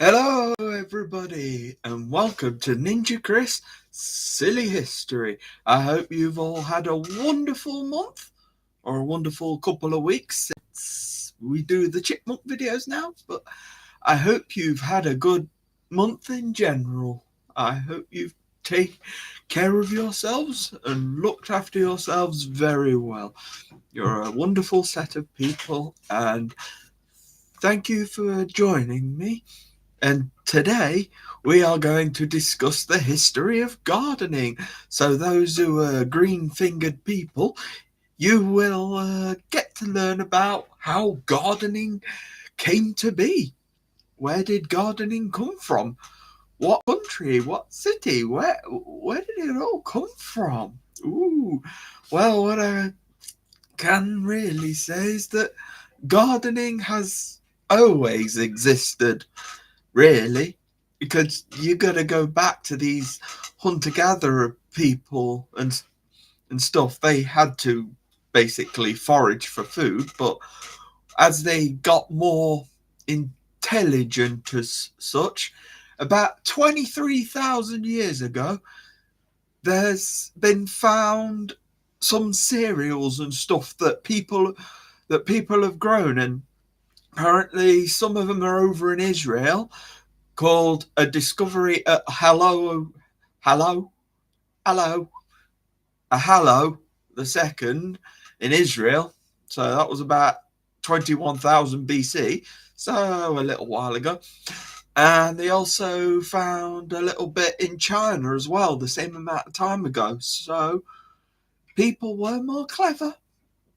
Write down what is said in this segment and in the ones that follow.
Hello, everybody, and welcome to NinjaChris Silly History. I hope you've all had a wonderful month or a wonderful couple of weeks since we do the chipmunk videos now, but I hope you've had a good month in general. I hope you've taken care of yourselves and looked after yourselves very well. You're a wonderful set of people, and thank you for joining me. And today we are going to discuss the history of gardening. So, those who are green fingered people, you will get to learn about how gardening came to be. Where did gardening come from? What country? What city? Where did it all come from? Ooh, well, what I can really say is that gardening has always existed, really, because you got to go back to these hunter-gatherer people and stuff. They had to basically forage for food, but as they got more intelligent as such, about 23,000 years ago, there's been found some cereals and stuff that people have grown, and apparently some of them are over in Israel, called a discovery at Hello, Hello, a Hallow the second in Israel. So that was about 21,000 BC, so a little while ago. And they also found a little bit in China as well, the same amount of time ago. So people were more clever.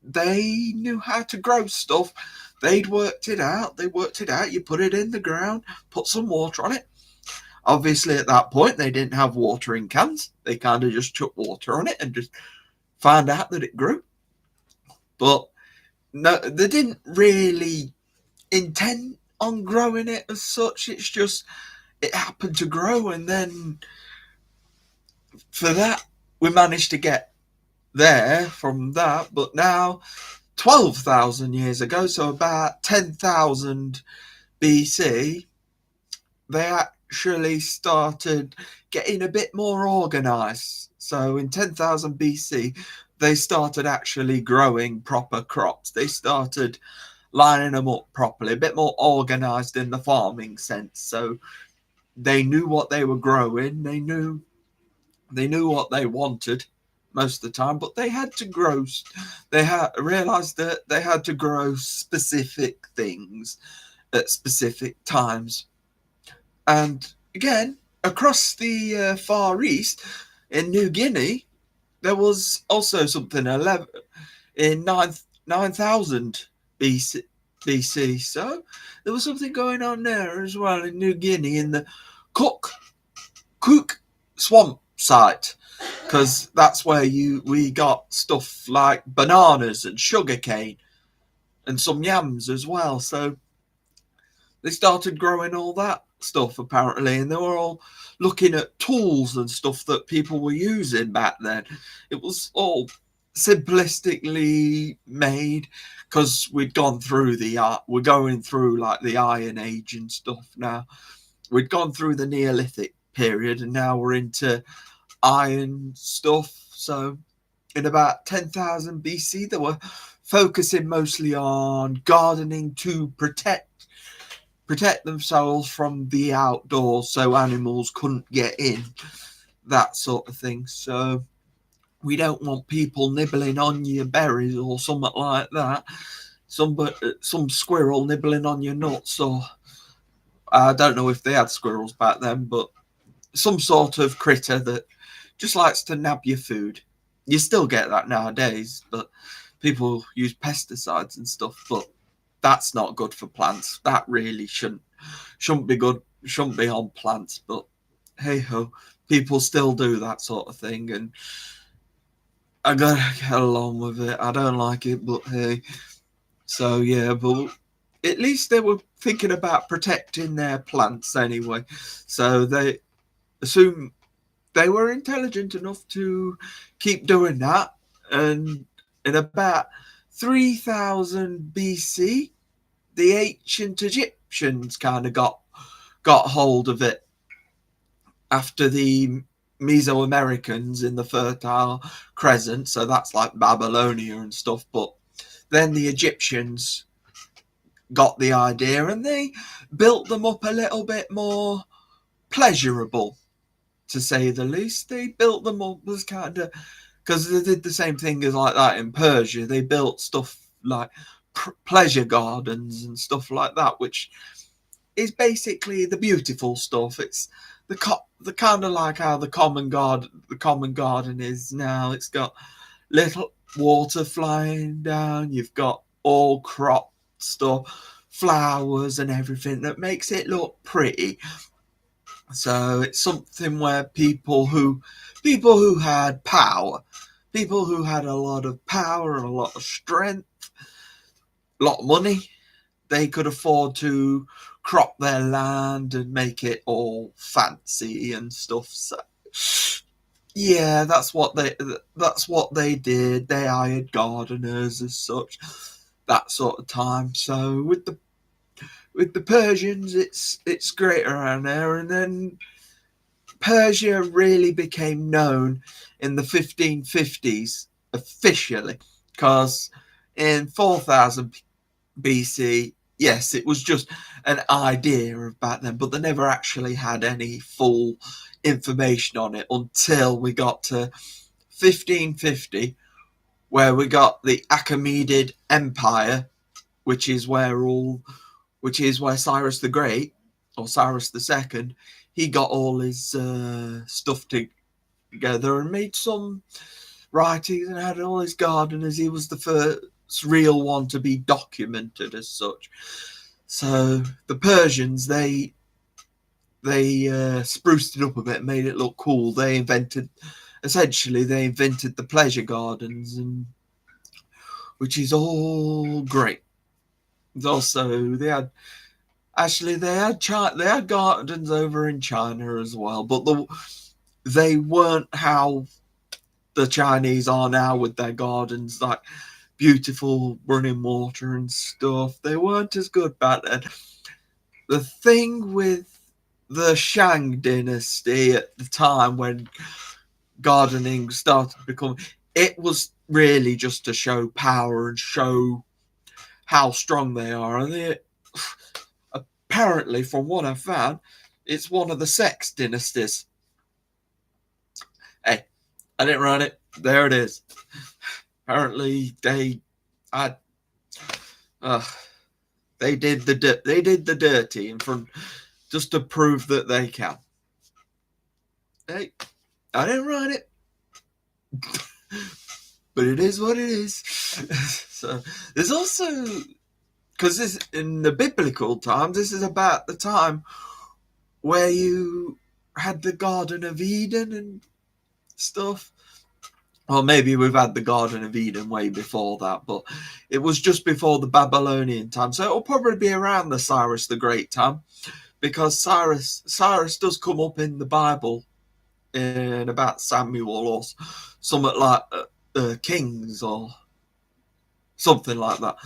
They knew how to grow stuff. They'd worked it out. They worked it out. You put it in the ground, put some water on it. Obviously, at that point, they didn't have watering cans. They kind of just chucked water on it and just found out that it grew. But no, they didn't really intend on growing it as such. It's just it happened to grow, and then for that, we managed to get there from that. But now, 12,000 years ago, so about 10,000 BC, they actually started getting a bit more organized. So in 10,000 BC, they started actually growing proper crops. They started lining them up properly, a bit more organized in the farming sense. So they knew what they were growing. They knew what they wanted most of the time, but they had to grow. They had realized that they had to grow specific things at specific times. And again, across the Far East in New Guinea, there was also something in 9,000 BC. So there was something going on there as well in New Guinea in the Cook swamp site, because that's where we got stuff like bananas and sugarcane and some yams as well. So they started growing all that stuff apparently, and they were all looking at tools and stuff that people were using back then. It was all simplistically made because we're going through like the Iron Age and stuff now. We'd gone through the Neolithic period, and now we're into iron stuff. So in about 10,000 BC, they were focusing mostly on gardening to protect themselves from the outdoors, so animals couldn't get in, that sort of thing. So we don't want people nibbling on your berries or something like that. Some squirrel nibbling on your nuts, or I don't know if they had squirrels back then, but some sort of critter that just likes to nab your food. You still get that nowadays, but people use pesticides and stuff, but that's not good for plants. That really shouldn't be good, shouldn't be on plants. But hey ho, people still do that sort of thing, and I gotta get along with it. I don't like it, but hey. So yeah, but at least they were thinking about protecting their plants anyway. So they assume they were intelligent enough to keep doing that. And in about 3000 BC, the ancient Egyptians kind of got got hold of it after the Mesoamericans in the Fertile Crescent, so that's like Babylonia and stuff. But then the Egyptians got the idea and they built them up a little bit more pleasurable, to say the least. They built them up as kind of, because they did the same thing as like that in Persia. They built stuff like pleasure gardens and stuff like that, which is basically the beautiful stuff. It's the kind of like how the common garden is now. It's got little water flying down. You've got all cropped stuff, flowers and everything that makes it look pretty. So it's something where people who had power, people who had a lot of power and a lot of strength, a lot of money, they could afford to crop their land and make it all fancy and stuff. So yeah, that's what they did. They hired gardeners as such, that sort of time. So with the Persians, it's great around there. And then Persia really became known in the 1550s officially, because in 4000 BC, yes, it was just an idea of back then, but they never actually had any full information on it until we got to 1550, where we got the Achaemenid Empire, which is where Cyrus the Great, or Cyrus the Second, he got all his stuff together and made some writings and had all his gardeners. He was the first real one to be documented as such. So the Persians, they spruced it up a bit, made it look cool. They invented the pleasure gardens, and which is all great. Also, they had gardens over in China as well, but they weren't how the Chinese are now with their gardens, like beautiful running water and stuff. They weren't as good back then. The thing with the Shang dynasty at the time, when gardening started to become, it was really just to show power and show how strong they are. And apparently, from what I've found, it's one of the sex dynasties. Hey, I didn't write it. There it is. Apparently, they did the dirty in front, just to prove that they can. Hey, I didn't write it, but it is what it is. So there's also, because this in the biblical times, this is about the time where you had the Garden of Eden and stuff. Well, maybe we've had the Garden of Eden way before that, but it was just before the Babylonian time. So it'll probably be around the Cyrus the Great time, because Cyrus does come up in the Bible in about Samuel or something like Kings or something like that.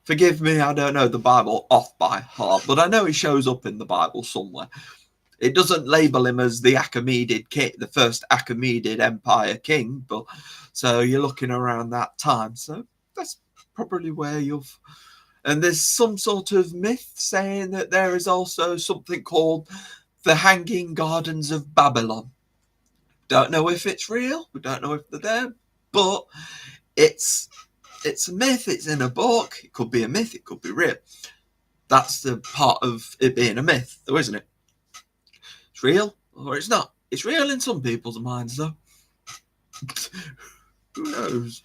Forgive me, I don't know the Bible off by heart, but I know he shows up in the Bible somewhere. It doesn't label him as the Achaemenid king, the first Achaemenid Empire king, but so you're looking around that time. So that's probably where you've. And there's some sort of myth saying that there is also something called the Hanging Gardens of Babylon. Don't know if it's real. We don't know if they're there, but it's a myth. It's in a book. It could be a myth. It could be real. That's the part of it being a myth, though, isn't it? It's real or it's not. It's real in some people's minds, though. Who knows?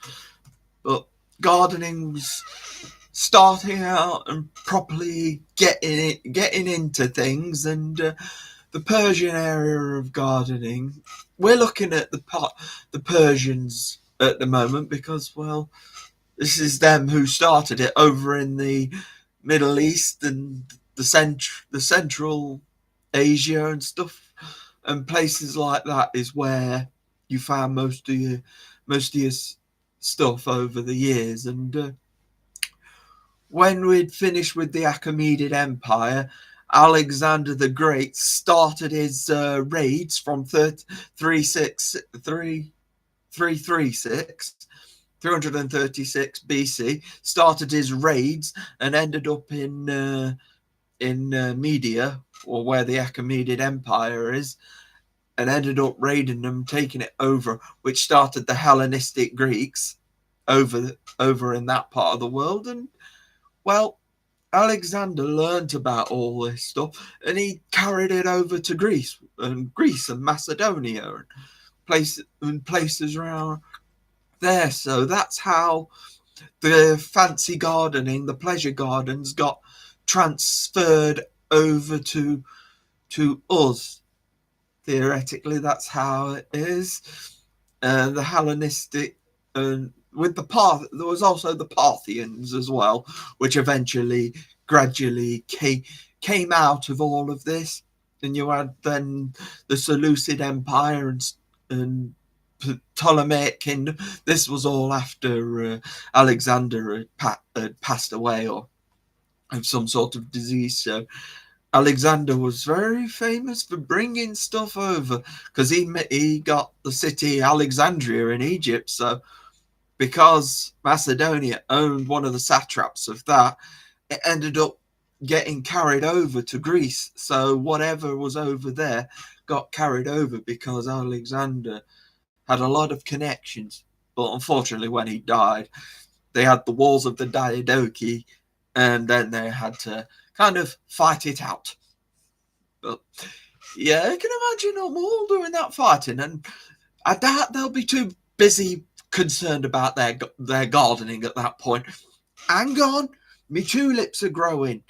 But gardening's starting out and properly getting into things, and the Persian area of gardening, we're looking at the Persians at the moment, because, well, this is them who started it over in the Middle East and the Central Asia and stuff, and places like that is where you found most of your stuff over the years. And when we'd finished with the Achaemenid Empire, Alexander the Great started his raids from 336 BC, started his raids and ended up in Media, or where the Achaemenid Empire is, and ended up raiding them, taking it over, which started the Hellenistic Greeks over in that part of the world. And well, Alexander learnt about all this stuff, and he carried it over to Greece and Macedonia and places around there. So that's how the fancy gardening, the pleasure gardens, got transferred over to us. Theoretically, that's how it is. The Hellenistic, and there was also the Parthians as well, which eventually gradually came out of all of this. And you had then the Seleucid Empire and Ptolemaic Kingdom. This was all after Alexander had passed away or of some sort of disease. So Alexander was very famous for bringing stuff over, because he got the city Alexandria in Egypt. So because Macedonia owned one of the satraps of that, it ended up getting carried over to Greece. So whatever was over there got carried over because Alexander had a lot of connections. But unfortunately, when he died, they had the walls of the Diadochi, and then they had to kind of fight it out. But yeah, I can imagine them all doing that fighting, and I doubt they'll be too busy concerned about their gardening at that point. Hang on, me tulips are growing.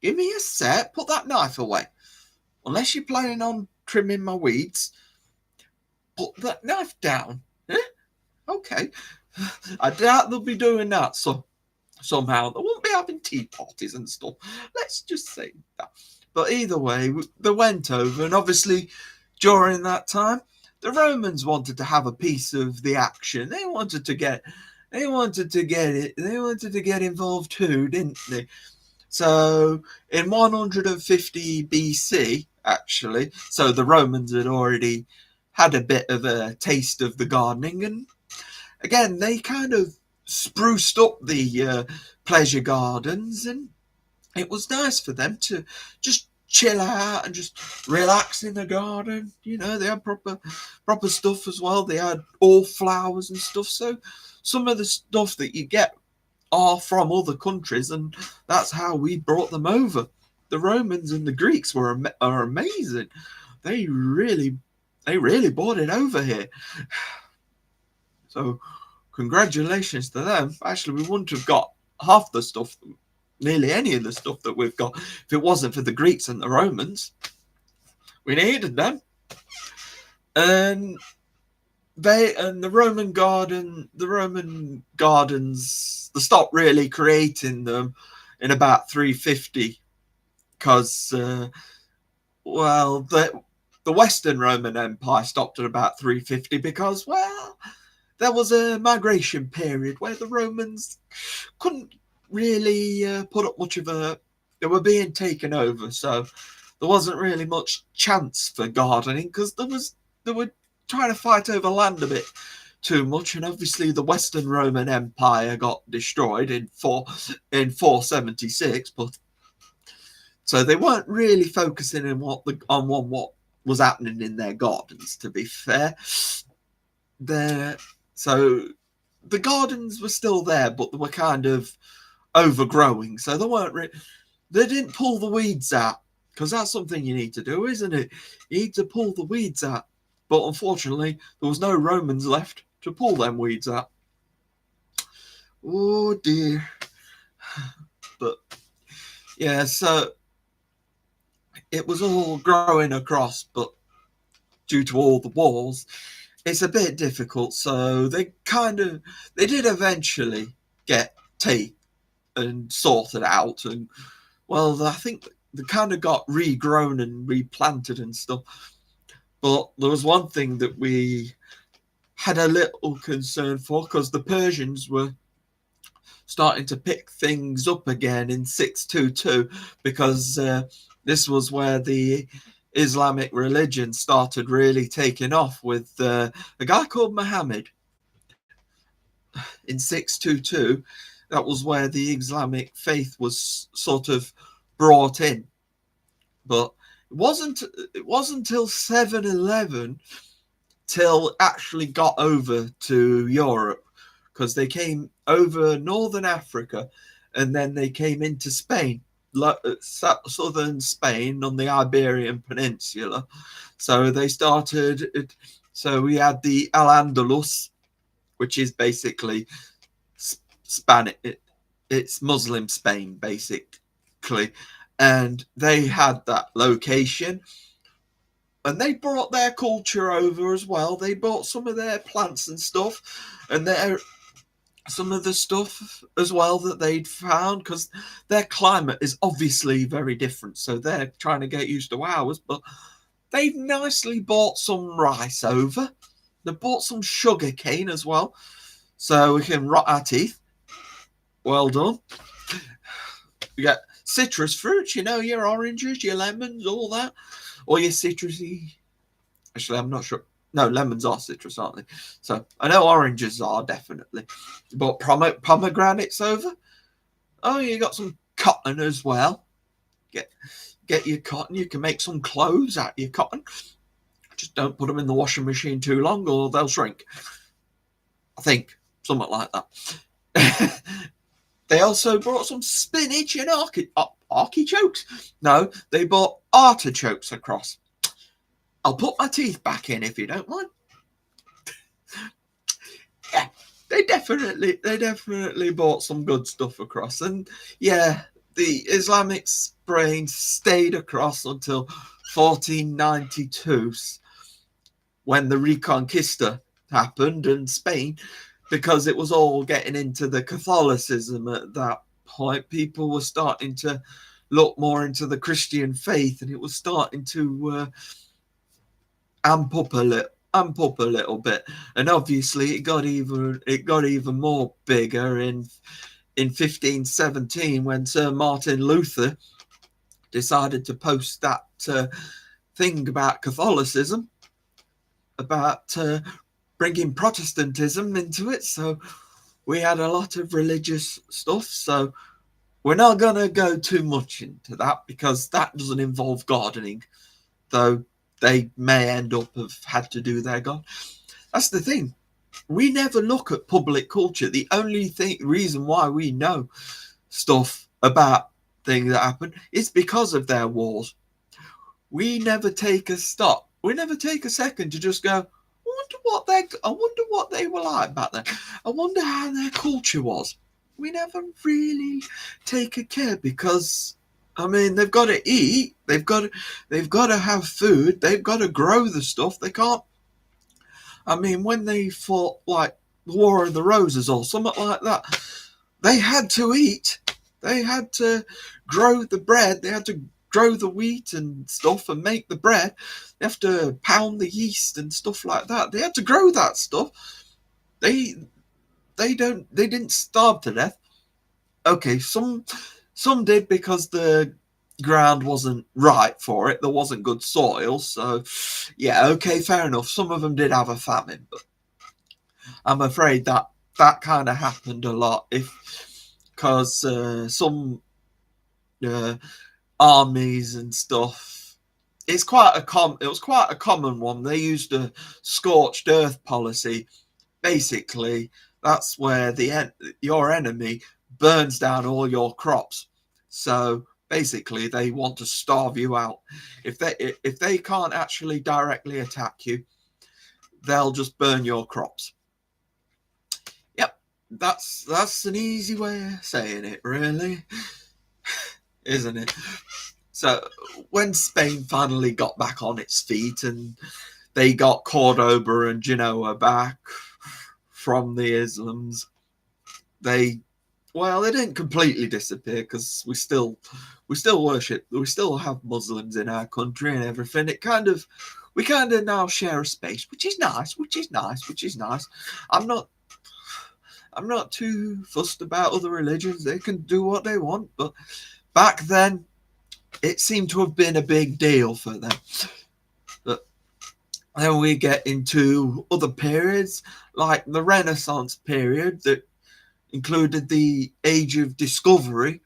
Give me a sec, put that knife away. Unless you're planning on trimming my weeds, put that knife down. Eh? Okay. I doubt they'll be doing that, so somehow they won't be having tea parties and stuff. Let's just say that. But either way, they went over, and obviously during that time, the Romans wanted to have a piece of the action. They wanted to get involved too, didn't they? So in 150 BC, actually, so the Romans had already had a bit of a taste of the gardening, and again, they kind of spruced up the pleasure gardens, and it was nice for them to just chill out and just relax in the garden. You know, they had proper stuff as well. They had all flowers and stuff. So some of the stuff that you get are from other countries, and that's how we brought them over. The Romans and the Greeks are amazing. They really brought it over here. So congratulations to them. Actually, we wouldn't have got half the stuff, nearly any of the stuff that we've got, if it wasn't for the Greeks and the Romans. We needed them. And the Roman gardens, they stopped really creating them in about 350, because the Western Roman Empire stopped at about 350 because, well, there was a migration period where the Romans couldn't really put up much of they were being taken over, so there wasn't really much chance for gardening, because they were trying to fight over land a bit too much. And obviously the Western Roman Empire got destroyed in 476, but so they weren't really focusing on what was happening in their gardens, to be fair. So the gardens were still there, but they were kind of overgrowing, so they didn't pull the weeds out, because that's something you need to do, isn't it? You need to pull the weeds out. But unfortunately, there was no Romans left to pull them weeds out. Oh dear. But yeah, so it was all growing across, but due to all the walls, it's a bit difficult. So they did eventually get taken and sorted out, and well, I think they kind of got regrown and replanted and stuff. But there was one thing that we had a little concern for, because the Persians were starting to pick things up again in 622, because this was where the Islamic religion started really taking off with a guy called Muhammad in 622. That was where the Islamic faith was sort of brought in. But it wasn't until 711 till it actually got over to Europe, because they came over Northern Africa and then they came into Spain, southern Spain on the Iberian Peninsula. So they started. So we had the Al-Andalus, which is basically Spanish. It's Muslim Spain, basically. And they had that location. And they brought their culture over as well. They brought some of their plants and stuff, and some of the stuff as well that they'd found, because their climate is obviously very different. So they're trying to get used to ours, but they've nicely brought some rice over. They bought some sugar cane as well, so we can rot our teeth. Well done. We got citrus fruits, your oranges, your lemons, all that. Or your citrusy. Actually, I'm not sure. No, lemons are citrus, aren't they? So I know oranges are, definitely. But pomegranates over. Oh, you got some cotton as well. Get your cotton. You can make some clothes out of your cotton. Just don't put them in the washing machine too long, or they'll shrink. I think something like that. They also brought some spinach and artichokes. No, they brought artichokes across. I'll put my teeth back in if you don't mind. Yeah, they definitely brought some good stuff across. And yeah, the Islamic brain stayed across until 1492, when the Reconquista happened in Spain, because it was all getting into the Catholicism at that point. People were starting to look more into the Christian faith, and it was starting to amp up a little bit. And obviously it got even more bigger in 1517, when Sir Martin Luther decided to post that thing about Catholicism, about bringing Protestantism into it. So we had a lot of religious stuff. So we're not going to go too much into that, because that doesn't involve gardening, though they may end up have had to do their God. That's the thing. We never look at public culture. The only reason why we know stuff about things that happen is because of their wars. We never take a stop. We never take a second to just go, I wonder what they were like back then. I wonder how their culture was. We never really take a care, because they've got to eat. They've got to have food. They've got to grow the stuff. They can't. When they fought like the War of the Roses or something like that, they had to eat. They had to grow the bread. They had to grow the wheat and stuff and make the bread. They have to pound the yeast and stuff like that. They had to grow that stuff. They didn't starve to death. Okay, some did, because the ground wasn't right for it. There wasn't good soil. So yeah, okay, fair enough. Some of them did have a famine, but I'm afraid that kind of happened a lot, because some armies and stuff, it was quite a common one. They used a scorched earth policy. Basically, that's where your enemy burns down all your crops. So basically, they want to starve you out. If they can't actually directly attack you, they'll just burn your crops. Yep, that's an easy way of saying it, really, isn't it? So when Spain finally got back on its feet and they got Cordoba and Genoa back from the Islams, they didn't completely disappear, because we still worship, we still have Muslims in our country and everything. We kind of now share a space, which is nice. I'm not I'm not too fussed about other religions. They can do what they want. But back then, it seemed to have been a big deal for them. But then we get into other periods, like the Renaissance period, that included the Age of Discovery,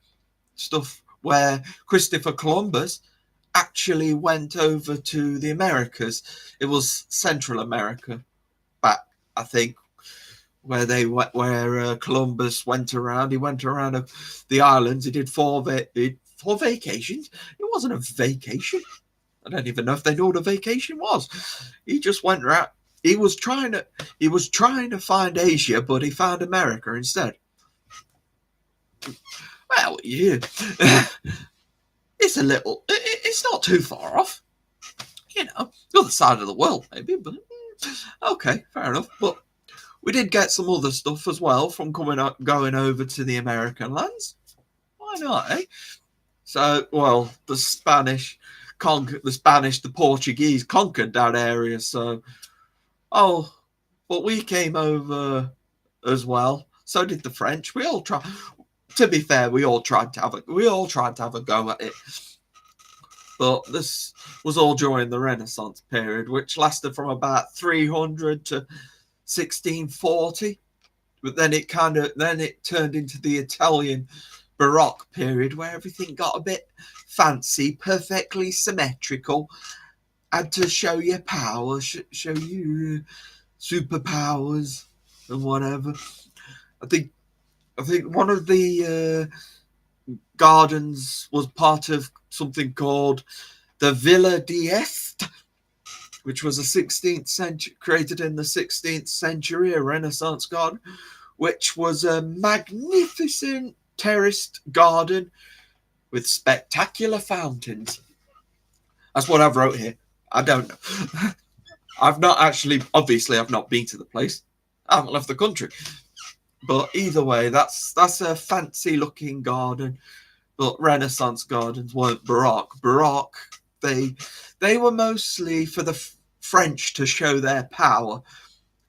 stuff where Christopher Columbus actually went over to the Americas. It was Central America back, I think, where Columbus went around. He went around the islands. He did four vacations. It wasn't a vacation. I don't even know if they know what a vacation was. He just went around. He was trying to find Asia, but he found America instead. Well, yeah. It's not too far off. The other side of the world, maybe, but okay, fair enough. But we did get some other stuff as well from going over to the American lands. Why not, eh? So, well, the Portuguese conquered that area. So, but we came over as well. So did the French. We all tried. To be fair, we all tried to have a go at it. But this was all during the Renaissance period, which lasted from about 300 to 1640. But then it turned into the Italian Baroque period, where everything got a bit fancy, perfectly symmetrical, had to show your power, show you superpowers and whatever. I think one of the gardens was part of something called the Villa d'Este, which was created in the 16th century, a Renaissance garden, which was a magnificent terraced garden with spectacular fountains. That's what I've wrote here. I don't know. I've not been to the place. I haven't left the country. But either way, that's a fancy looking garden. But Renaissance gardens weren't Baroque. Baroque, they were mostly for the French to show their power.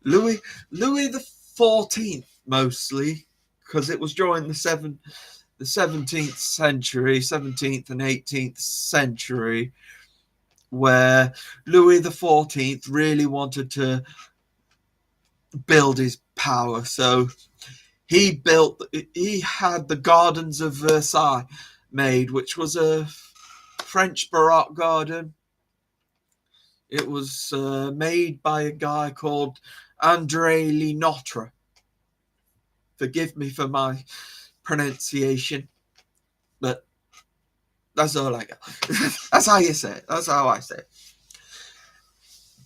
Louis the 14th mostly, because it was during the 17th century, 17th and 18th century, where Louis the 14th really wanted to build his power. So he had the Gardens of Versailles made, which was a French Baroque garden. It was made by a guy called André Lenotre. Forgive me for my pronunciation, but that's all I got. That's how you say it. That's how I say it.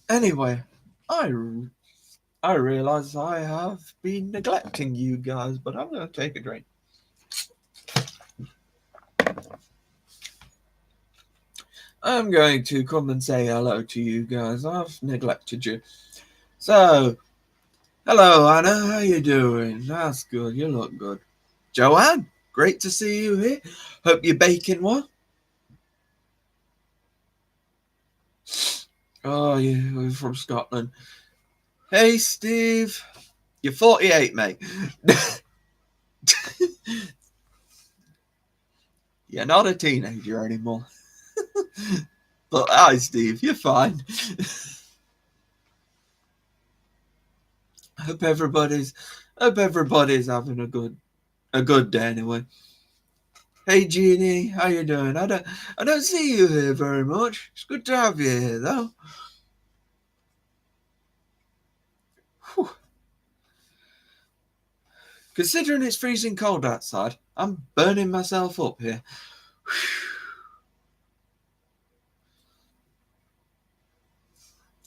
Anyway, I realize I have been neglecting you guys, but I'm going to take a drink. I'm going to come and say hello to you guys. I've neglected you. So, hello, Anna. How you doing? That's good. You look good. Joanne, great to see you here. Hope you're baking well. Oh, you're from Scotland. Hey, Steve. You're 48, mate. You're not a teenager anymore. But hi, Steve. You're fine. Hope everybody's having a good day anyway. Hey, Jeannie, how you doing? I don't see you here very much. It's good to have you here, though. Whew. Considering it's freezing cold outside, I'm burning myself up here.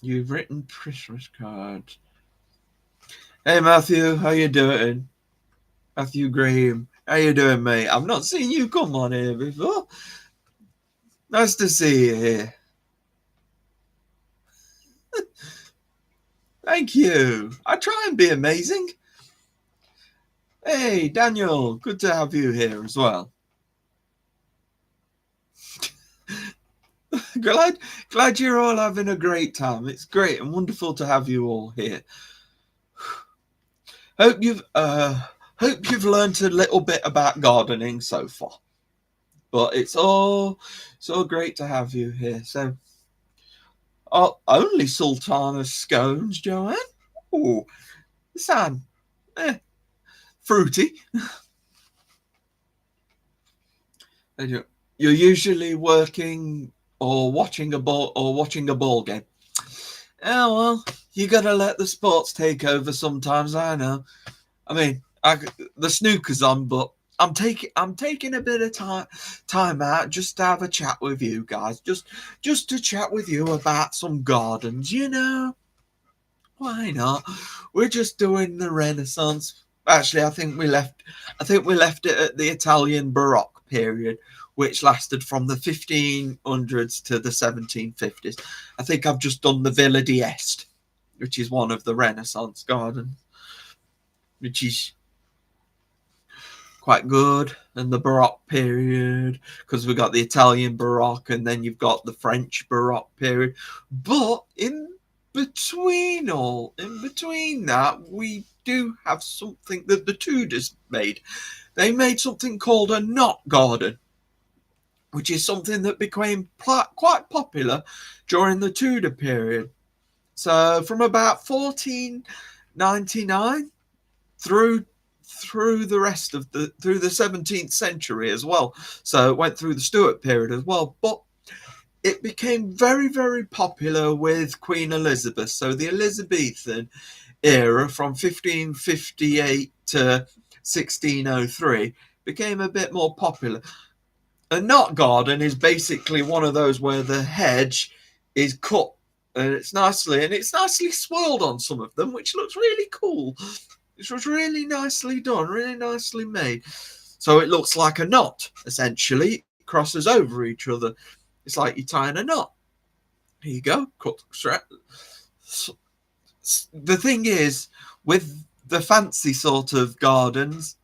You've written Christmas cards. Hey, Matthew, how you doing? Matthew Graham, how you doing, mate? I've not seen you come on here before. Nice to see you here. Thank you. I try and be amazing. Hey, Daniel, good to have you here as well. Glad you're all having a great time. It's great and wonderful to have you all here. Hope you've learned a little bit about gardening so far. But it's all great to have you here. So, only Sultana scones, Joanne. Oh, sound fruity. You're usually working or watching a ball game. Oh well, you gotta let the sports take over sometimes. I know. I mean, the snooker's on, but I'm taking a bit of time out just to have a chat with you guys, just to chat with you about some gardens. Why not? We're just doing the Renaissance. Actually, I think we left it at the Italian Baroque period, which lasted from the 1500s to the 1750s. I think I've just done the Villa d'Este, which is one of the Renaissance gardens, which is quite good, and the Baroque period, because we've got the Italian Baroque and then you've got the French Baroque period. But in between that, we do have something that the Tudors made. They made something called a knot garden, which is something that became quite popular during the Tudor period. So from about 1499 through the 17th century as well. So it went through the Stuart period as well, but it became very, very popular with Queen Elizabeth. So the Elizabethan era from 1558 to 1603 became a bit more popular. A knot garden is basically one of those where the hedge is cut and it's nicely swirled on some of them, which looks really cool. It was really nicely done, really nicely made. So it looks like a knot, essentially. It crosses over each other. It's like you're tying a knot. Here you go. Cut straight. The thing is, with the fancy sort of gardens,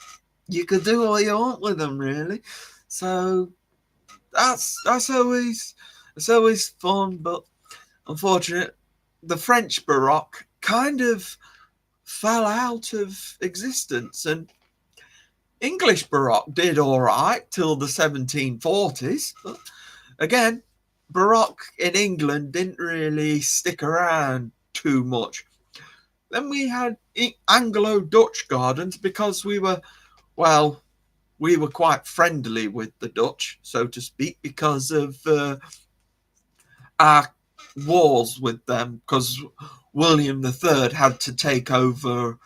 you can do what you want with them, really. So that's always fun, but unfortunate. The French Baroque kind of fell out of existence, and English Baroque did all right till the 1740s. But again, Baroque in England didn't really stick around too much. Then we had Anglo-Dutch gardens because we were quite friendly with the Dutch, so to speak, because of our wars with them, because William III had to take over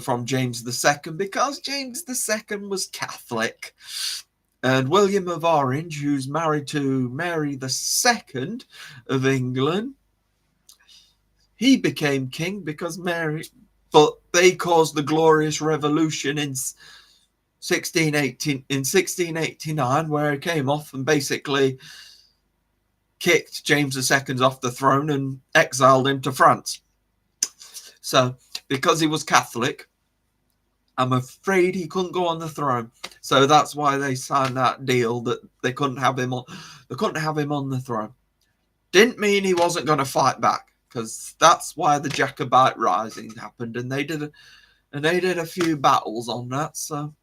from James II because James II was Catholic. And William of Orange, who's married to Mary II of England, he became king because but they caused the Glorious Revolution in 1689, where he came off and basically kicked James II off the throne and exiled him to France. So, because he was Catholic, I'm afraid he couldn't go on the throne. So that's why they signed that deal that they couldn't have him on the throne. Didn't mean he wasn't going to fight back, because that's why the Jacobite Rising happened, and they did a few battles on that. So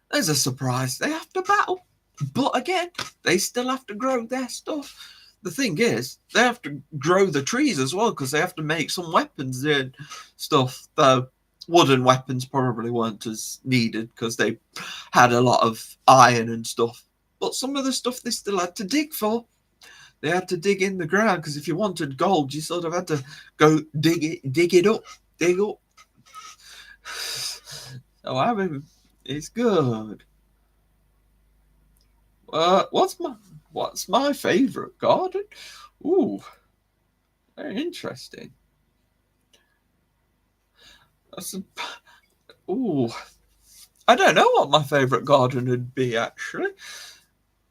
there's a surprise. They have to battle, but again, they still have to grow their stuff. The thing is, they have to grow the trees as well, because they have to make some weapons and stuff. Though wooden weapons probably weren't as needed because they had a lot of iron and stuff. But some of the stuff they still had to dig for. They had to dig in the ground, because if you wanted gold, you sort of had to go dig it up. So I mean, it's good. What's my favourite garden? Ooh, very interesting. Ooh, I don't know what my favourite garden would be, actually.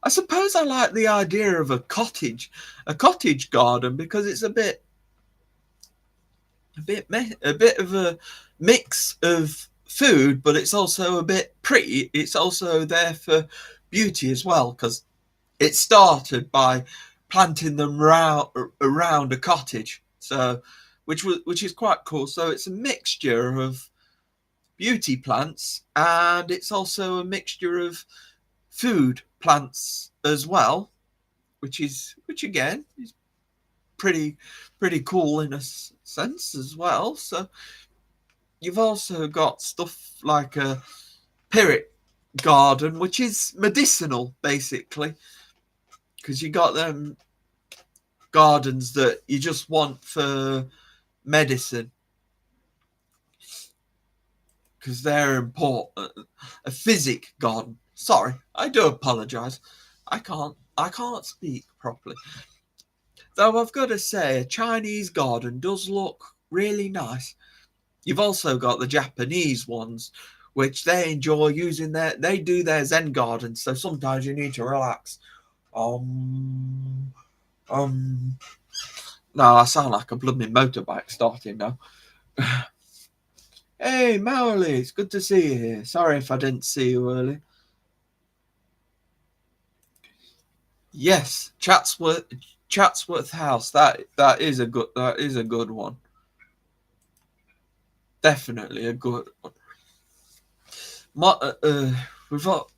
I suppose I like the idea of a cottage garden, because it's a bit of a mix of food, but it's also a bit pretty. It's also there for beauty as well, because it started by planting them around a cottage. So which is quite cool. So it's a mixture of beauty plants, and it's also a mixture of food plants as well, which again is pretty cool in a sense as well. So you've also got stuff like a pirate garden, which is medicinal basically, because you got them gardens that you just want for medicine because they're important. A physic garden. Sorry, I do apologise. I can't speak properly. Though I've got to say, a Chinese garden does look really nice. You've also got the Japanese ones, which they enjoy using they do their Zen gardens, so sometimes you need to relax. No, I sound like a bloody motorbike starting now. Hey, Mowley, it's good to see you here. Sorry if I didn't see you earlier. Yes, Chatsworth House. That is a good one. Definitely a good one. We've got.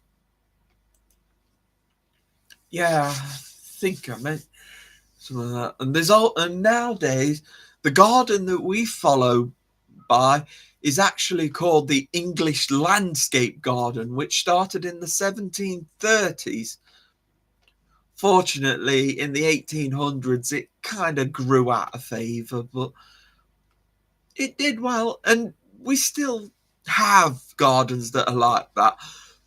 Yeah, I think I meant some of that. And nowadays, the garden that we follow by is actually called the English Landscape Garden, which started in the 1730s. Fortunately, in the 1800s, it kind of grew out of favour, but it did well. And we still have gardens that are like that,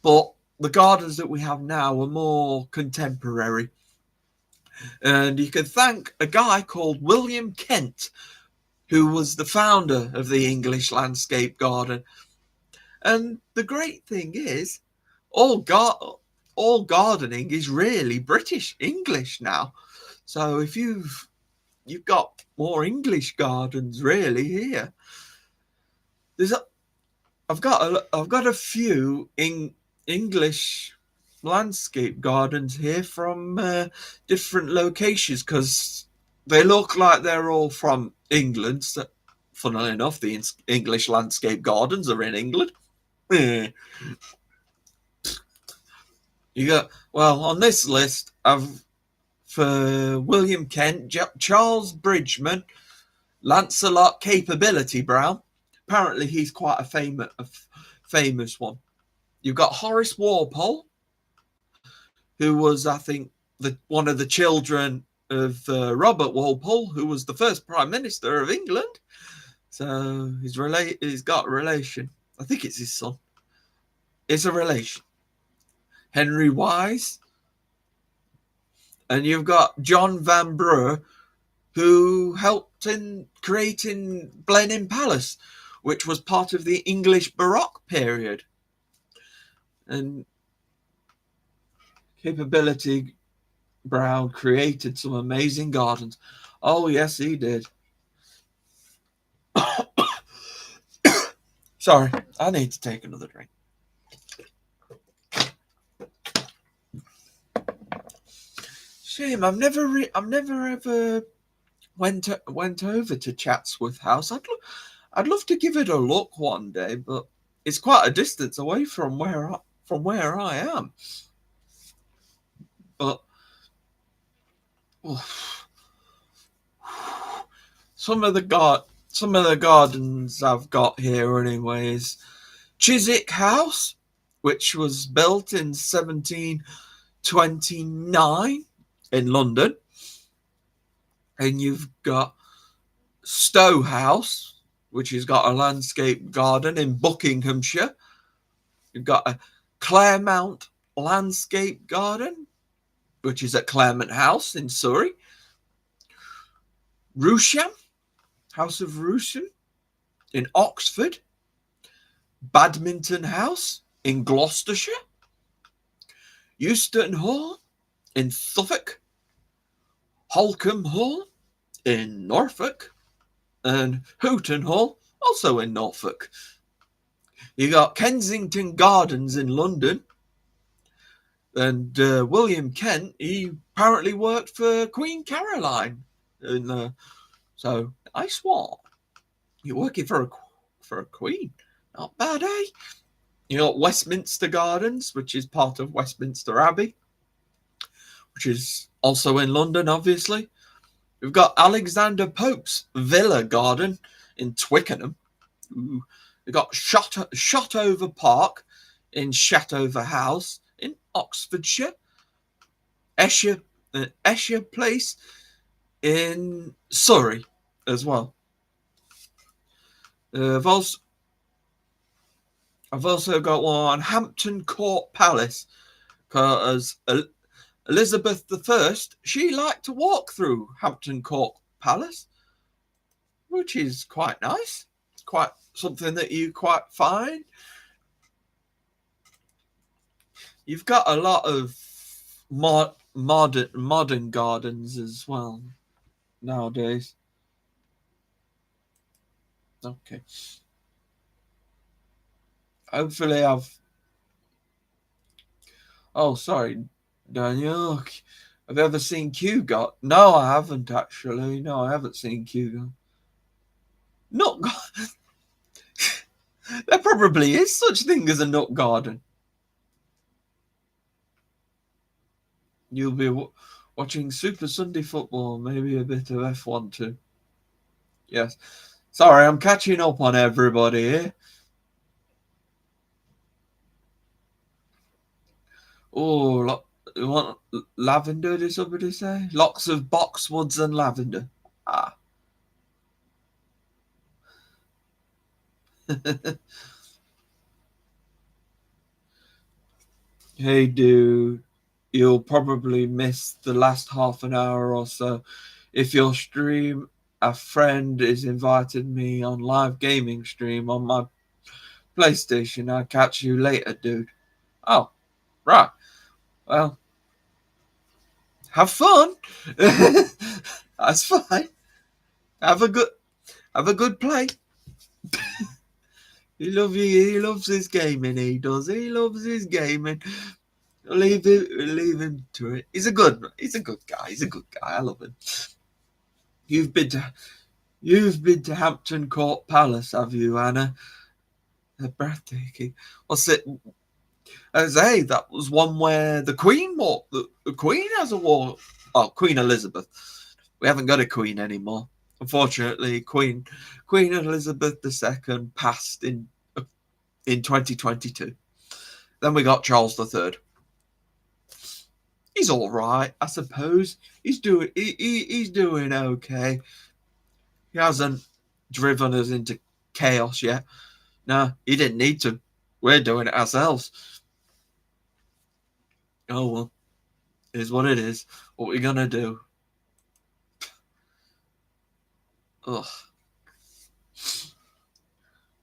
but the gardens that we have now are more contemporary. And you can thank a guy called William Kent, who was the founder of the English Landscape Garden. And the great thing is, all gardening is really British English now. So if you've got more English gardens really here. I've got a few English landscape gardens here from different locations because they look like they're all from England. So, funnily enough, the English landscape gardens are in England. You got on this list for William Kent, Charles Bridgman, Lancelot Capability Brown. Apparently, he's quite a famous one. You've got Horace Walpole, who was, I think, one of the children of Robert Walpole, who was the first Prime Minister of England. So he's got a relation. I think it's his son. It's a relation. Henry Wise. And you've got John Vanbrugh, who helped in creating Blenheim Palace, which was part of the English Baroque period. And Capability Brown created some amazing gardens. Oh, yes, he did. Sorry, I need to take another drink. Shame, I've never ever went over to Chatsworth House. I'd love to give it a look one day, but it's quite a distance away from where I am. But some of the gardens I've got here anyway is Chiswick House, which was built in 1729 in London. And you've got Stowe House, which has got a landscape garden in Buckinghamshire. You've got a Claremont Landscape Garden, which is at Claremont House in Surrey. Rousham, House of Rousham in Oxford. Badminton House in Gloucestershire. Euston Hall in Suffolk. Holcombe Hall in Norfolk. And Houghton Hall, also in Norfolk. You got Kensington Gardens in London. And William Kent, he apparently worked for Queen Caroline in So nice one. You're working for a queen. Not bad, eh? You got Westminster Gardens, which is part of Westminster Abbey, which is also in London, obviously. We've got Alexander Pope's Villa Garden in Twickenham. Ooh. We've got Shotover Park in Shatover House in Oxfordshire. Esher Place in Surrey as well. I've also got one Hampton Court Palace, because Elizabeth I, she liked to walk through Hampton Court Palace, which is quite nice. It's quite something that you quite find. You've got a lot of modern gardens as well nowadays. Okay. Hopefully Oh, sorry, Daniel. Have you ever seen Kew Garden? No, I haven't actually. No, I haven't seen Kew Garden. Nut garden. There probably is such thing as a nut garden. You'll be watching Super Sunday football, maybe a bit of F1 too. Yes. Sorry, I'm catching up on everybody here. Oh, you want lavender, did somebody say? Lots of boxwoods and lavender. Ah. Hey, dude, you'll probably miss the last half an hour or so. If your stream, a friend is invited me on live gaming stream on my PlayStation. I'll catch you later, dude. Oh, right. Well, have fun. That's fine. Have a good play. He loves his gaming. He does. He loves his gaming. Leave him to it. He's a good guy. He's a good guy. I love him. You've been to Hampton Court Palace, have you, Anna? They're breathtaking. What's it? Hey, that was one where the Queen walked. The Queen has a walk. Oh, Queen Elizabeth. We haven't got a Queen anymore. Unfortunately, Queen Elizabeth II passed in 2022. Then we got Charles III. He's all right, I suppose. He's doing okay. He hasn't driven us into chaos yet. No, he didn't need to. We're doing it ourselves. Oh well, it is what it is. What we're gonna do? Ugh.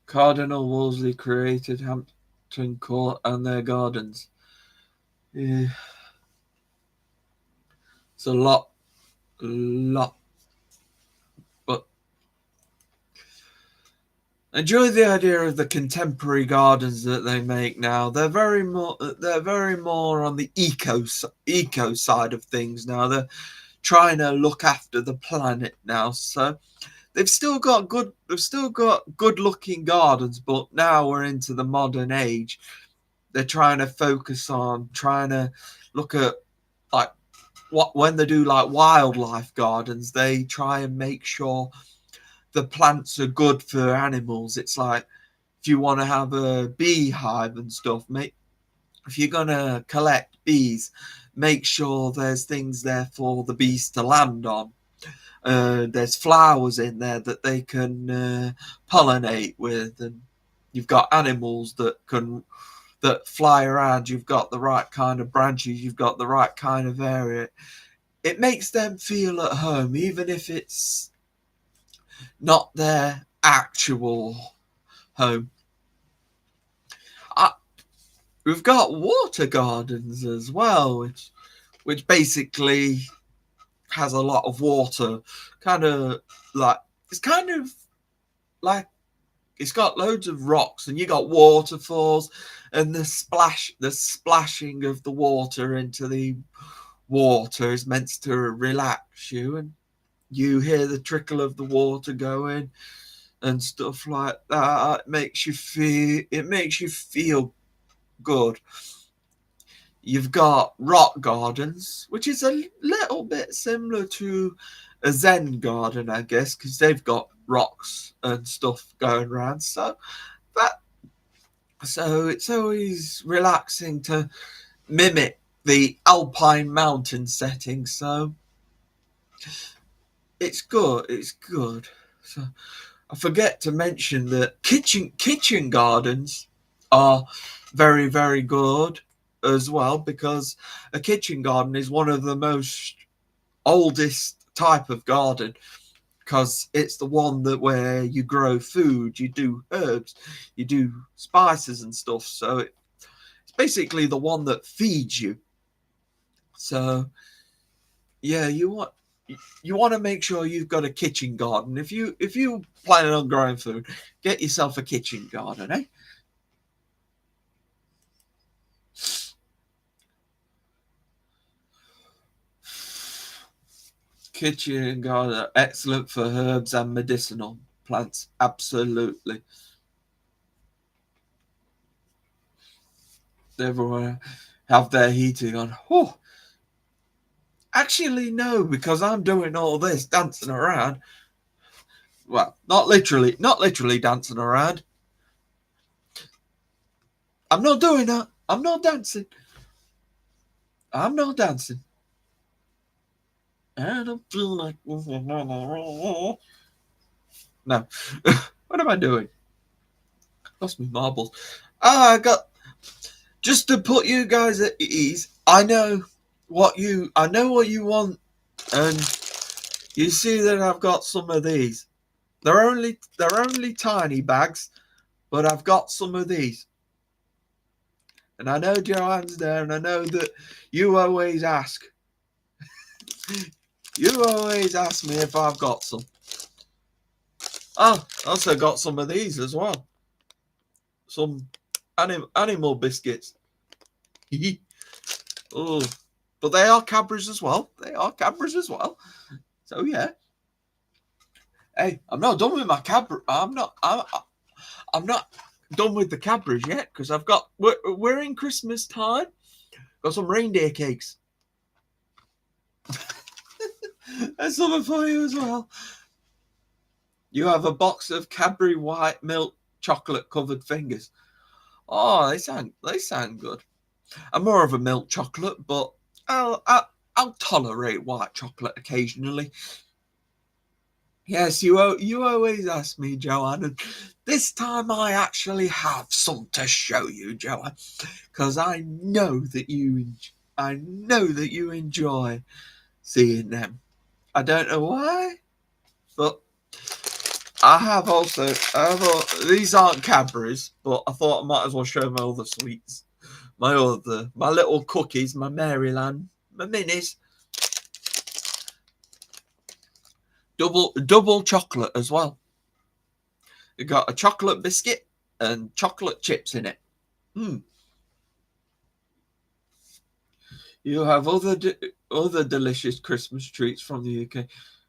Cardinal Wolsey created Hampton Court and their gardens. Yeah. It's a lot. But enjoy the idea of the contemporary gardens that they make now. They're very more on the eco side of things now. They're trying to look after the planet now. So they've still got good looking gardens, but now we're into the modern age. They're trying to focus on trying to look at like when they do like wildlife gardens, they try and make sure the plants are good for animals. It's like if you want to have a beehive and stuff, if you're gonna collect bees, make sure there's things there for the bees to land on. There's flowers in there that they can pollinate with, and you've got animals that fly around. You've got the right kind of branches. You've got the right kind of area. It makes them feel at home, even if it's not their actual home. We've got water gardens as well, which basically has a lot of water. It's got loads of rocks, and you got waterfalls, and the splashing of the water into the water is meant to relax you. And You hear the trickle of the water going and stuff like that. It makes you feel good. You've got rock gardens, which is a little bit similar to a Zen garden, I guess, because they've got rocks and stuff going around. That so it's always relaxing to mimic the alpine mountain setting. So it's good. It's good. So I forget to mention that kitchen gardens are very, very good as well, because a kitchen garden is one of the most oldest type of garden, because it's the one that where you grow food, you do herbs, you do spices and stuff. So it's basically the one that feeds you. So yeah, you want to make sure you've got a kitchen garden. If you planning on growing food, get yourself a kitchen garden, eh? Kitchen garden are excellent for herbs and medicinal plants. Absolutely. Everyone have their heating on. Oh, actually, no, because I'm doing all this dancing around. Well, not literally dancing around. I'm not doing that. I'm not dancing. I'm not dancing. I don't feel like no. What am I doing? Lost me marbles. I got just to put you guys at ease. I know what you want, and you see that I've got some of these. They're only tiny bags, but I've got some of these. And I know Joanne's there, and I know that you always ask. You always ask me if I've got some. Oh, I also got some of these as well. Some animal biscuits. Oh, but they are Cadbury's as well. So yeah. Hey, I'm not done with my Cadbury. I'm not done with the Cadbury's yet, because we're in Christmas time. Got some reindeer cakes. There's something for you as well. You have a box of Cadbury white milk chocolate covered fingers. Oh, they sound good. I'm more of a milk chocolate, but I'll tolerate white chocolate occasionally. Yes, you always ask me, Joanne, and this time I actually have some to show you, Joanne, because I know that you enjoy seeing them. I don't know why, but these aren't Cadbury's, but I thought I might as well show my other sweets, my little cookies, my Maryland, my minis. Double chocolate as well. You got a chocolate biscuit and chocolate chips in it. You have other delicious Christmas treats from the UK,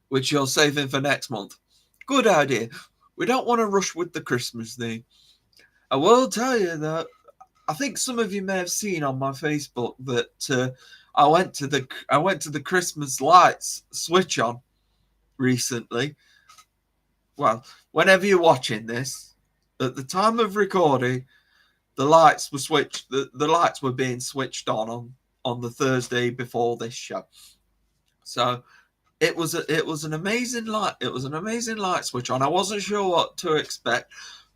which you're saving for next month. Good idea. We don't want to rush with the Christmas thing. I will tell you that I think some of you may have seen on my Facebook that I went to the Christmas lights switch on recently. Well, whenever you're watching this, at the time of recording, the lights were switched. The lights were being switched on the Thursday before this show. So it was an amazing light. It was an amazing light switch on. I wasn't sure what to expect,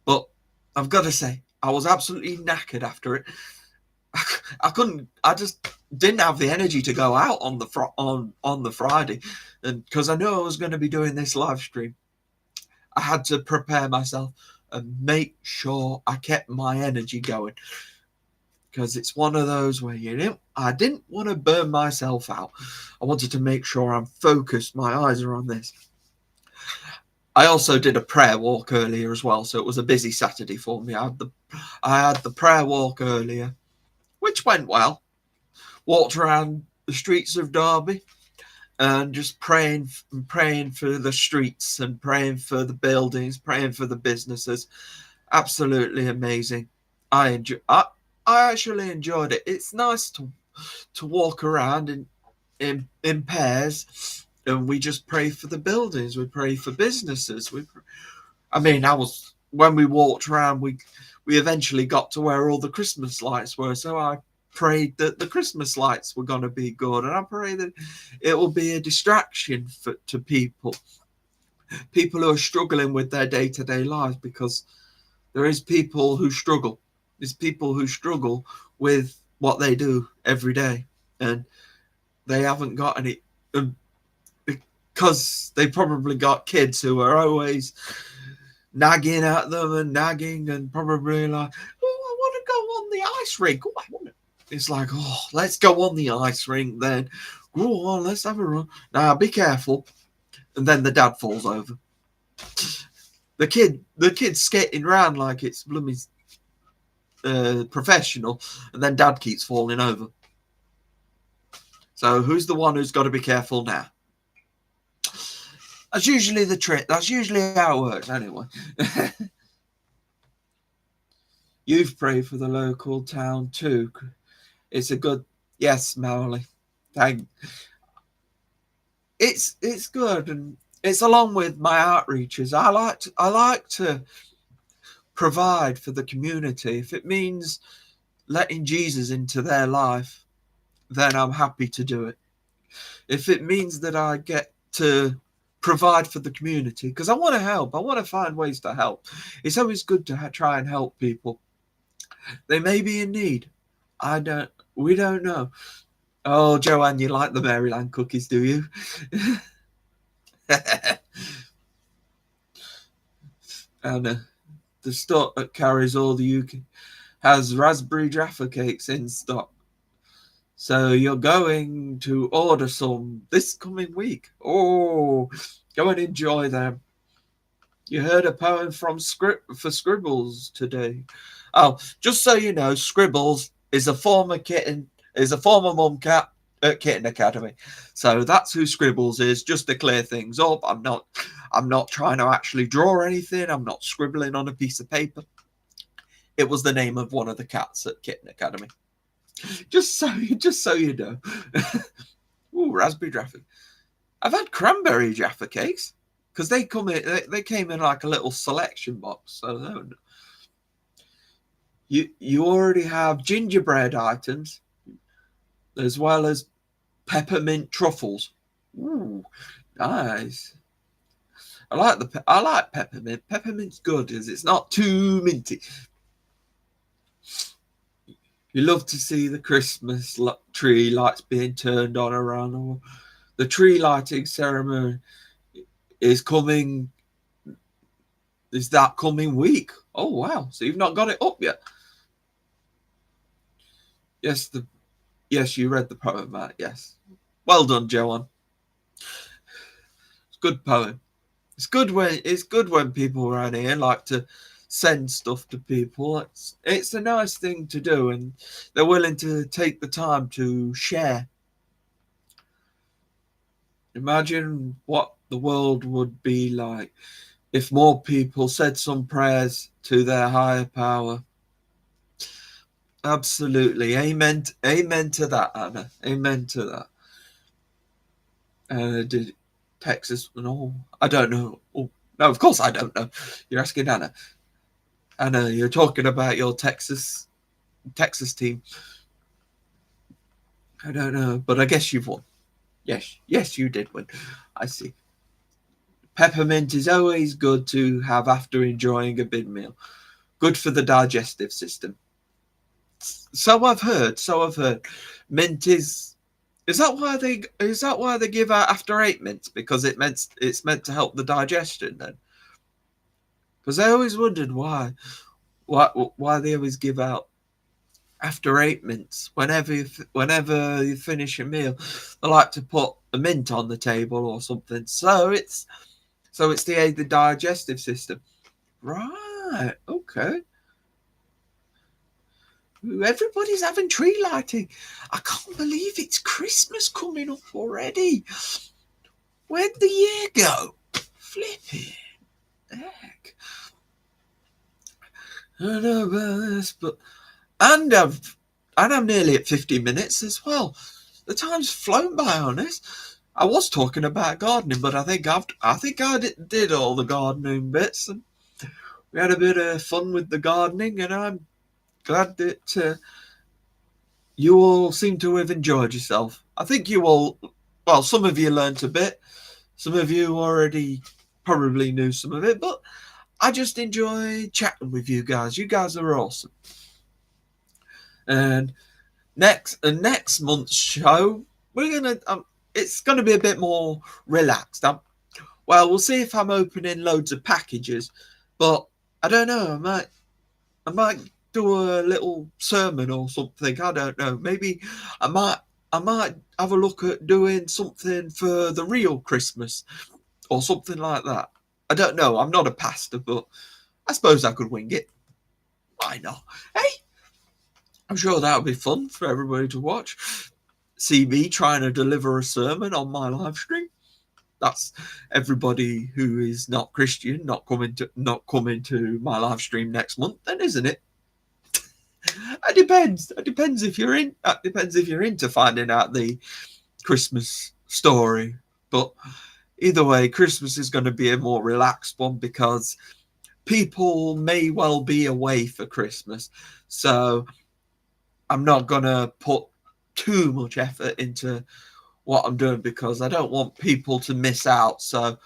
but I've got to say, I was absolutely knackered after it. I just didn't have the energy to go out on the Friday, and because I knew I was going to be doing this live stream, I had to prepare myself and make sure I kept my energy going, because it's one of those where I didn't want to burn myself out. I wanted to make sure I'm focused. My eyes are on this. I also did a prayer walk earlier as well, so it was a busy Saturday for me. I had the prayer walk earlier, which went well. Walked around the streets of Derby, and just praying for the streets and praying for the buildings, praying for the businesses. Absolutely amazing. I actually enjoyed it. It's nice to walk around in pairs, and we just pray for the buildings. We pray for businesses. I was when we walked around, we eventually got to where all the Christmas lights were. So I prayed that the Christmas lights were going to be good, and I pray that it will be a distraction to people who are struggling with their day-to-day lives, because there is people who struggle. There's people who struggle with what they do every day, and they haven't got any, because they probably got kids who are always nagging at them and probably like, oh, I want to go on the ice rink. Oh, I want to. It's like, oh, let's go on the ice rink then. Go on, let's have a run. Now, be careful. And then the dad falls over. The kid's skating around like it's blooming professional, and then dad keeps falling over. So who's the one who's got to be careful now? That's usually the trick. That's usually how it works anyway. You've prayed for the local town too. It's a good, yes, Mowley. It's good, and it's along with my outreaches. I like to provide for the community. If it means letting Jesus into their life, then I'm happy to do it. If it means that I get to provide for the community, because I want to help, I want to find ways to help. It's always good to try and help people. They may be in need. We don't know. Oh, Joanne, you like the Maryland cookies, do you? And the store that carries all the UK has raspberry Jaffa cakes in stock. So you're going to order some this coming week. Oh, go and enjoy them. You heard a poem for Scribbles today. Oh, just so you know, Scribbles is a former mum cat at Kitten Academy. So that's who Scribbles is, just to clear things up. I'm not trying to actually draw anything. I'm not scribbling on a piece of paper. It was the name of one of the cats at Kitten Academy. Just so you know. Ooh, raspberry Jaffa. I've had cranberry Jaffa cakes, because they came in like a little selection box. So you already have gingerbread items, as well as peppermint truffles. Ooh, nice. I like peppermint. Peppermint's good, as it's not too minty. You love to see the Christmas tree lights being turned on around the world. The tree lighting ceremony is coming. Is that coming week? Oh wow! So you've not got it up yet? Yes, you read the poem, Matt. Yes, well done, Joanne. It's a good poem. It's good when people around here like to send stuff to people. It's a nice thing to do, and they're willing to take the time to share. Imagine what the world would be like if more people said some prayers to their higher power. Absolutely. Amen to that, Anna. Amen to that. Did Texas? No, I don't know. Oh, no, of course I don't know. You're asking Anna. Anna, you're talking about your Texas team. I don't know, but I guess you've won. Yes, you did win. I see. Peppermint is always good to have after enjoying a big meal. Good for the digestive system. So I've heard. Mint is that why they give out after 8 mints? Because it's meant to help the digestion then. Because I always wondered why they always give out after 8 mints whenever you finish a meal. They like to put a mint on the table or something. So it's to aid the digestive system. Right. Okay. Everybody's having tree lighting. I can't believe it's Christmas coming up already. Where'd the year go? Flippy heck. I don't know about this, but and I'm nearly at 50 minutes as well. The time's flown by on this. I was talking about gardening, but I think I did all the gardening bits, and we had a bit of fun with the gardening, and I'm glad that you all seem to have enjoyed yourself. I think you all, well, some of you learnt a bit, some of you already probably knew some of it, but I just enjoy chatting with you guys. You guys are awesome. And next month's show, it's gonna be a bit more relaxed. Well, we'll see if I'm opening loads of packages, but I don't know. I might do a little sermon or something. I don't know. Maybe I might have a look at doing something for the real Christmas or something like that. I don't know. I'm not a pastor, but I suppose I could wing it. Why not? Hey, I'm sure that would be fun for everybody to watch. See me trying to deliver a sermon on my live stream. That's everybody who is not Christian not coming to my live stream next month, then, isn't it? It depends. It depends if you're into finding out the Christmas story. But either way, Christmas is going to be a more relaxed one because people may well be away for Christmas. So I'm not going to put too much effort into what I'm doing because I don't want people to miss out. So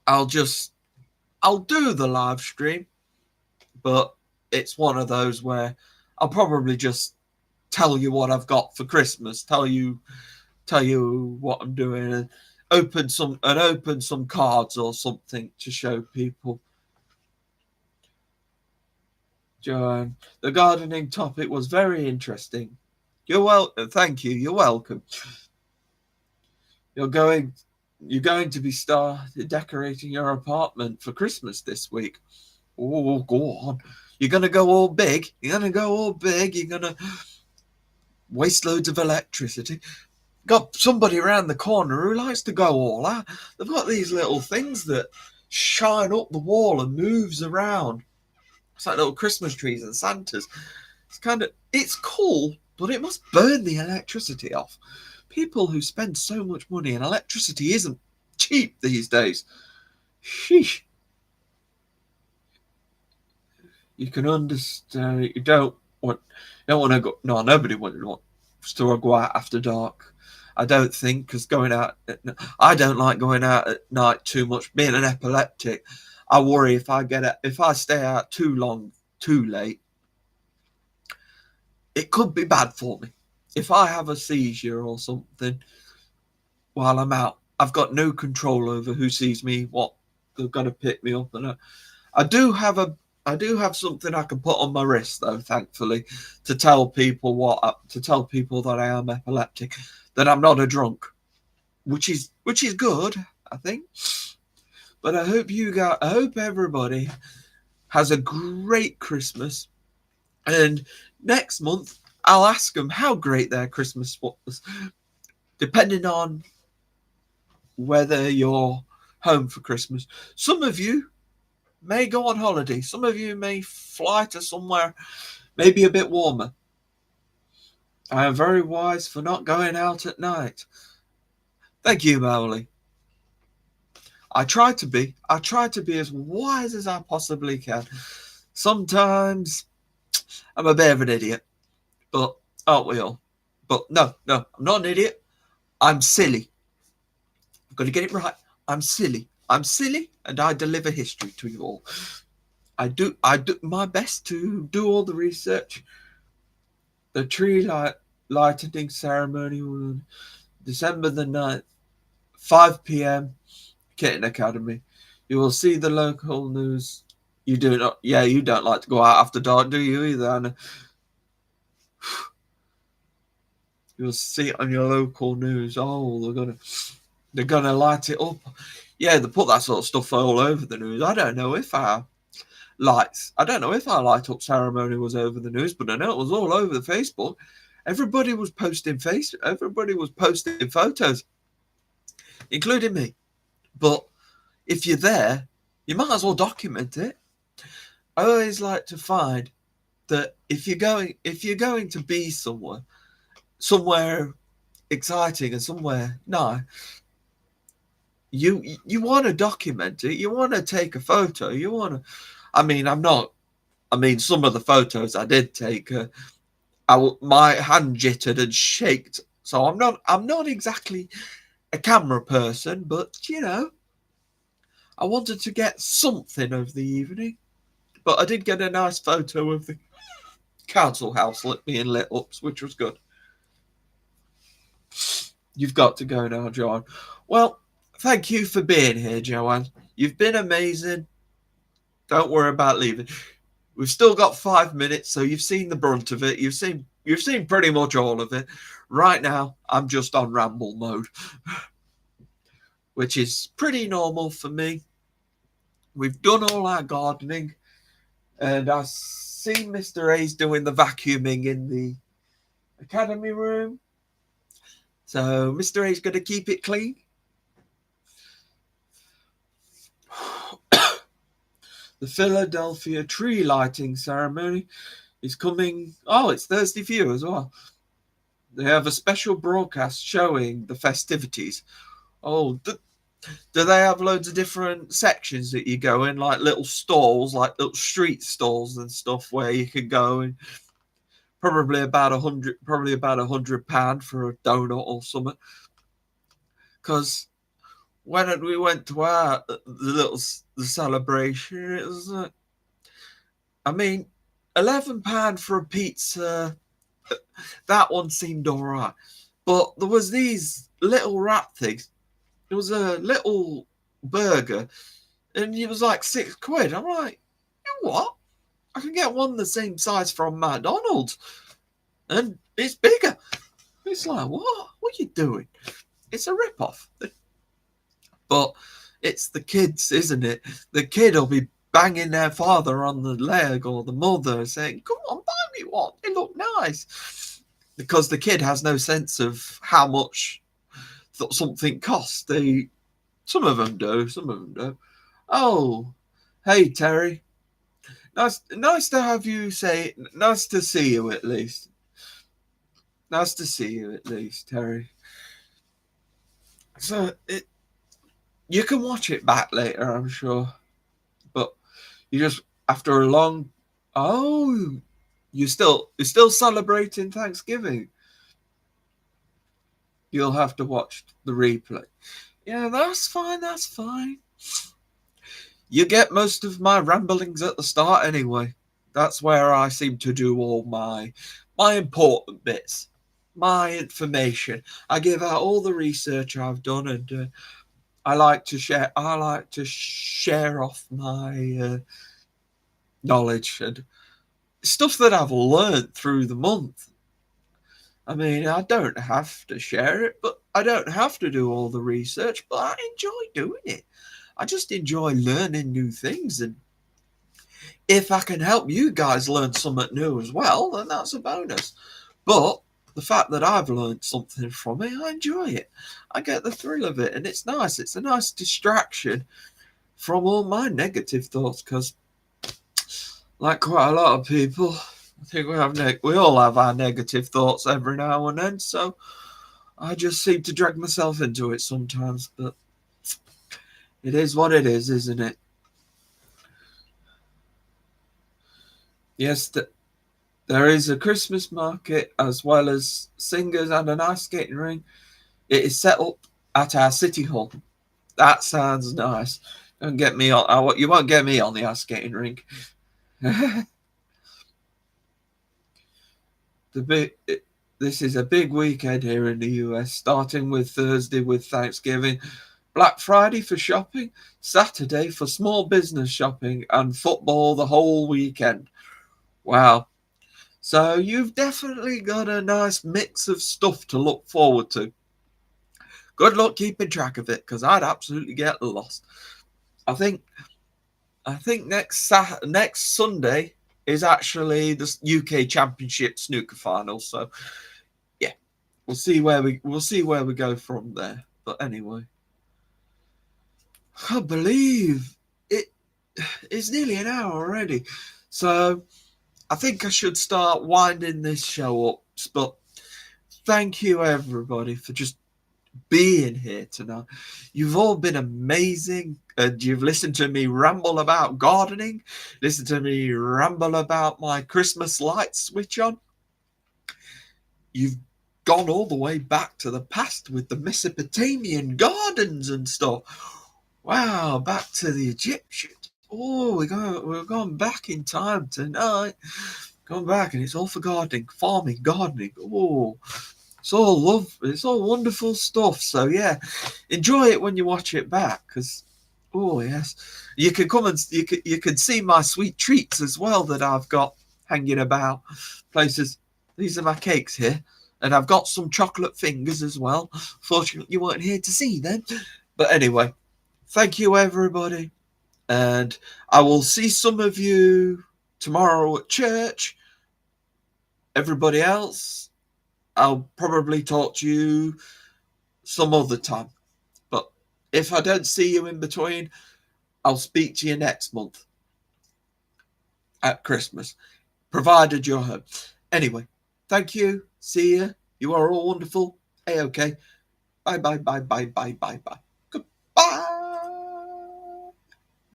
I'll do the live stream, but it's one of those where I'll probably just tell you what I've got for Christmas, tell you what I'm doing, and open some cards or something to show people. Joanne, the gardening topic was very interesting. Thank you. You're welcome. You're going to be started decorating your apartment for Christmas this week. Oh, go on. You're going to go all big. You're going to waste loads of electricity. Got somebody around the corner who likes to go all out. They've got these little things that shine up the wall and moves around. It's like little Christmas trees and Santas. It's cool, but it must burn the electricity off. People who spend so much money, and electricity isn't cheap these days. Sheesh. You can understand. You don't want to go. No, nobody wants to go out after dark. I don't think, because I don't like going out at night too much. Being an epileptic, I worry if I stay out too long, too late, it could be bad for me. If I have a seizure or something while I'm out, I've got no control over who sees me, what they're going to pick me up. And I do have something I can put on my wrist, though, thankfully, to tell people that I am epileptic, that I'm not a drunk, which is good, I think. But I hope everybody has a great Christmas, and next month I'll ask them how great their Christmas was, depending on whether you're home for Christmas. Some of you may go on holiday. Some of you may fly to somewhere maybe a bit warmer. I am very wise for not going out at night. Thank you, Mowley. I try to be as wise as I possibly can. Sometimes I'm a bit of an idiot, but aren't we all? But no, I'm not an idiot. I'm silly. I've got to get it right. I'm silly, and I deliver history to you all. I do my best to do all the research. The tree lighting ceremony was December the 9th, 5 p.m. Kitten Academy. You will see the local news. You do not. Yeah, you don't like to go out after dark, do you either, Anna? You'll see it on your local news. Oh, they're gonna light it up. Yeah, they put that sort of stuff all over the news. I don't know if our light up ceremony was over the news, but I know it was all over the Facebook. Everybody was posting photos. including me. But if you're there, you might as well document it. I always like to find that if you're going to be somewhere exciting and somewhere nice, you want to document it. You want to take a photo. You want to. I mean, some of the photos I did take, my hand jittered and shaked. So I'm not exactly a camera person, but I wanted to get something of the evening. But I did get a nice photo of the council house being lit up, which was good. You've got to go now, Joanne. Well, thank you for being here, Joanne. You've been amazing. Don't worry about leaving. We've still got 5 minutes, so you've seen the brunt of it. You've seen pretty much all of it. Right now, I'm just on ramble mode, which is pretty normal for me. We've done all our gardening, and I've seen Mr. A's doing the vacuuming in the academy room. So Mr. A's going to keep it clean. The Philadelphia tree lighting ceremony is coming. Oh, it's Thursday for you as well. They have a special broadcast showing the festivities. Oh, do they have loads of different sections that you go in, like little stalls, like little street stalls and stuff, where you can go and probably about £100 for a donut or something? Because when we went to the celebration, it was £11 for a pizza. That one seemed alright, but there was these little wrap things. It was a little burger, and it was like £6. I'm like, you know what? I can get one the same size from McDonald's, and it's bigger. It's like, what? What are you doing? It's a rip-off. But it's the kids, isn't it? The kid will be banging their father on the leg or the mother saying, come on, buy me one. They look nice. Because the kid has no sense of how much something costs. Some of them do, some of them don't. Oh, hey, Terry. Nice to have you say, nice to see you at least. Nice to see you at least, Terry. So you can watch it back later, I'm sure. But you just after a long you're still celebrating Thanksgiving. You'll have to watch the replay. Yeah, that's fine. You get most of my ramblings at the start anyway. That's where I seem to do all my important bits, my information. I give out all the research I've done, and I like to share off my knowledge and stuff that I've learned through the month. I mean, I don't have to share it, but I don't have to do all the research, but I enjoy doing it. I just enjoy learning new things, and if I can help you guys learn something new as well, then that's a bonus. But the fact that I've learned something from it, I enjoy it. I get the thrill of it, and it's nice. It's a nice distraction from all my negative thoughts, because like quite a lot of people, I think we all have our negative thoughts every now and then, so I just seem to drag myself into it sometimes, but it is what it is, isn't it? Yes, there is a Christmas market as well as singers and an ice skating ring. It is set up at our city hall. That sounds nice. Don't get me on. You won't get me on the ice skating rink. This is a big weekend here in the US, starting with Thursday with Thanksgiving, Black Friday for shopping, Saturday for small business shopping, and football the whole weekend. Wow. So you've definitely got a nice mix of stuff to look forward to. Good luck keeping track of it, because I'd absolutely get lost. I think next Sunday is actually the UK Championship snooker final. So yeah, we'll see where we go from there. But anyway, I can't believe it. It's nearly an hour already. So I think I should start winding this show up. But thank you, everybody, for just being here tonight. You've all been amazing, and you've listened to me ramble about gardening, listened to me ramble about my Christmas light switch on. You've gone all the way back to the past with the Mesopotamian gardens and stuff. Wow, back to the Egyptians. Oh, we're going back in time tonight. Going back, and it's all for gardening, farming, gardening. Oh, it's all love. It's all wonderful stuff. So yeah, enjoy it when you watch it back, because oh yes, you can come and you can see my sweet treats as well that I've got hanging about places. These are my cakes here, and I've got some chocolate fingers as well. Fortunately, you weren't here to see them, but anyway, thank you everybody, and I will see some of you tomorrow at church. Everybody else, I'll probably talk to you some other time. But if I don't see you in between, I'll speak to you next month at Christmas, provided you're home. Anyway, thank you. See you. You are all wonderful. Okay. Bye, bye, bye, bye, bye, bye, bye.